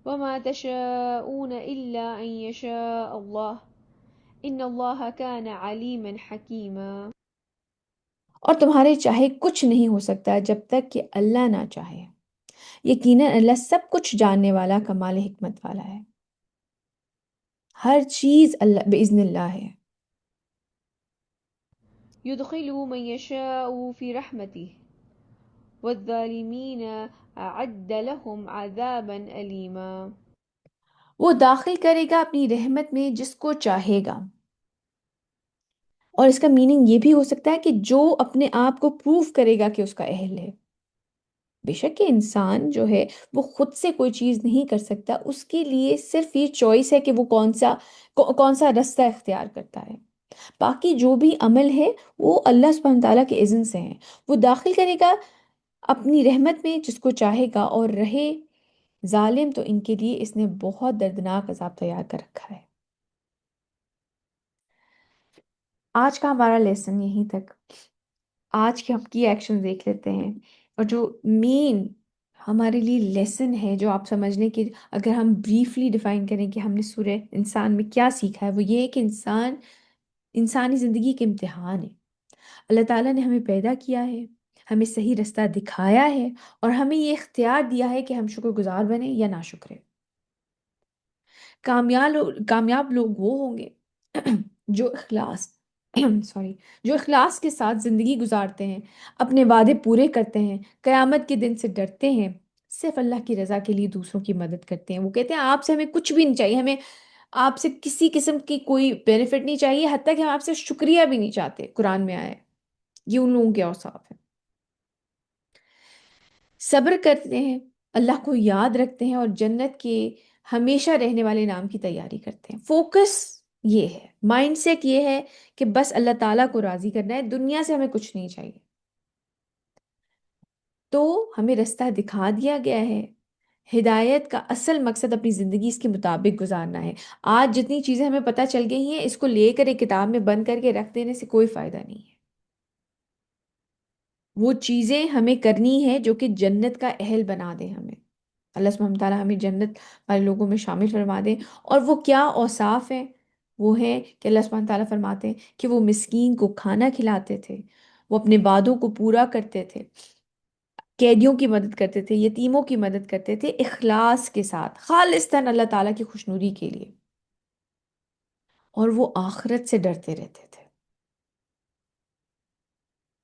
وما تشاءون إلا أن يشاء الله إن الله كان عليما حكيما. اور تمہارے چاہے کچھ نہیں ہو سکتا جب تک کہ اللہ نہ چاہے. یقیناً اللہ سب کچھ جاننے والا کمال حکمت والا ہے. ہر چیز اللہ بإذن اللہ ہے. يدخل من يشاء في رحمته والظالمين أعد لهم عذابا أليما. وہ داخل کرے گا اپنی رحمت میں جس کو چاہے گا. اور اس کا میننگ یہ بھی ہو سکتا ہے کہ جو اپنے آپ کو پروف کرے گا کہ اس کا اہل ہے. بے شک کہ انسان جو ہے وہ خود سے کوئی چیز نہیں کر سکتا، اس کے لیے صرف یہ چوائس ہے کہ وہ کون سا رستہ اختیار کرتا ہے. باقی جو بھی عمل ہے وہ اللہ سبحانہ تعالیٰ کے اذن سے ہیں. وہ داخل کرے گا اپنی رحمت میں جس کو چاہے گا، اور رہے ظالم تو ان کے لیے اس نے بہت دردناک عذاب تیار کر رکھا ہے. آج کا ہمارا لیسن یہیں تک. آج کے ہم کی ایکشن دیکھ لیتے ہیں، اور جو مین ہمارے لیے لیسن ہے جو آپ سمجھ لیں کہ اگر ہم بریفلی ڈیفائن کریں کہ ہم نے سورہ انسان میں کیا سیکھا ہے، وہ یہ ہے کہ انسانی زندگی کے امتحان ہے. اللہ تعالیٰ نے ہمیں پیدا کیا ہے، ہمیں صحیح رستہ دکھایا ہے، اور ہمیں یہ اختیار دیا ہے کہ ہم شکر گزار بنیں یا ناشکرے. کامیاب لوگ وہ ہوں گے جو اخلاص سوری جو اخلاص کے ساتھ زندگی گزارتے ہیں، اپنے وعدے پورے کرتے ہیں، قیامت کے دن سے ڈرتے ہیں، صرف اللہ کی رضا کے لیے دوسروں کی مدد کرتے ہیں. وہ کہتے ہیں آپ سے ہمیں کچھ بھی نہیں چاہیے، ہمیں آپ سے کسی قسم کی کوئی بینیفٹ نہیں چاہیے، حتیٰ کہ ہم آپ سے شکریہ بھی نہیں چاہتے. قرآن میں آیا ہے. یہ ان لوگوں کے اوصاف ہیں. صبر کرتے ہیں، اللہ کو یاد رکھتے ہیں، اور جنت کے ہمیشہ رہنے والے نام کی تیاری کرتے ہیں. فوکس یہ ہے، مائنڈ سیٹ یہ ہے کہ بس اللہ تعالیٰ کو راضی کرنا ہے، دنیا سے ہمیں کچھ نہیں چاہیے. تو ہمیں رستہ دکھا دیا گیا ہے. ہدایت کا اصل مقصد اپنی زندگی اس کے مطابق گزارنا ہے. آج جتنی چیزیں ہمیں پتہ چل گئی ہیں، اس کو لے کر ایک کتاب میں بند کر کے رکھ دینے سے کوئی فائدہ نہیں ہے. وہ چیزیں ہمیں کرنی ہے جو کہ جنت کا اہل بنا دے ہمیں. اللہ سبحانہ تعالیٰ ہمیں جنت والے لوگوں میں شامل فرما دے. اور وہ کیا اوصاف ہیں؟ وہ ہے کہ اللہ سبحانہ تعالیٰ فرماتے ہیں کہ وہ مسکین کو کھانا کھلاتے تھے، وہ اپنے وعدوں کو پورا کرتے تھے، قیدیوں کی مدد کرتے تھے، یتیموں کی مدد کرتے تھے، اخلاص کے ساتھ خالصتاً اللہ تعالیٰ کی خوشنودی کے لیے. اور وہ آخرت سے ڈرتے رہتے تھے.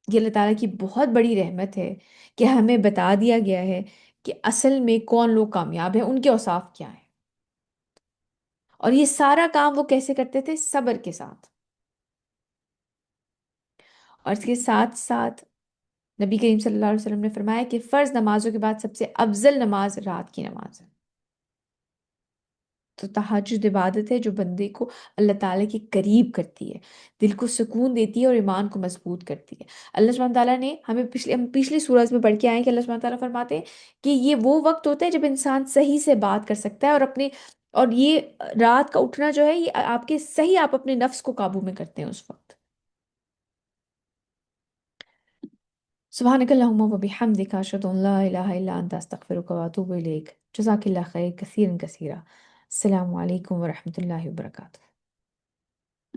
یہ اللہ تعالیٰ کی بہت بڑی رحمت ہے کہ ہمیں بتا دیا گیا ہے کہ اصل میں کون لوگ کامیاب ہیں، ان کے اوصاف کیا ہیں. اور یہ سارا کام وہ کیسے کرتے تھے؟ صبر کے ساتھ. اور اس کے ساتھ ساتھ نبی کریم صلی اللہ علیہ وسلم نے فرمایا کہ فرض نمازوں کے بعد سب سے افضل نماز رات کی نماز ہے. تو تہجد عبادت ہے جو بندے کو اللہ تعالیٰ کے قریب کرتی ہے، دل کو سکون دیتی ہے، اور ایمان کو مضبوط کرتی ہے. اللہ سبحانہ تعالیٰ نے ہمیں ہم پچھلی سورج میں پڑھ کے آئے ہیں کہ اللہ سبحانہ تعالیٰ فرماتے ہیں کہ یہ وہ وقت ہوتا ہے جب انسان صحیح سے بات کر سکتا ہے، اور یہ رات کا اٹھنا جو ہے یہ آپ اپنے نفس کو قابو میں کرتے ہیں اس وقت. سبحانک اللہم و بحمدک اشہد ان لا الہ الا انت استغفرک و اتوب الیک. جزاک اللہ خیر کثیرا کثیرا. السلام علیکم ورحمۃ اللہ وبرکاتہ.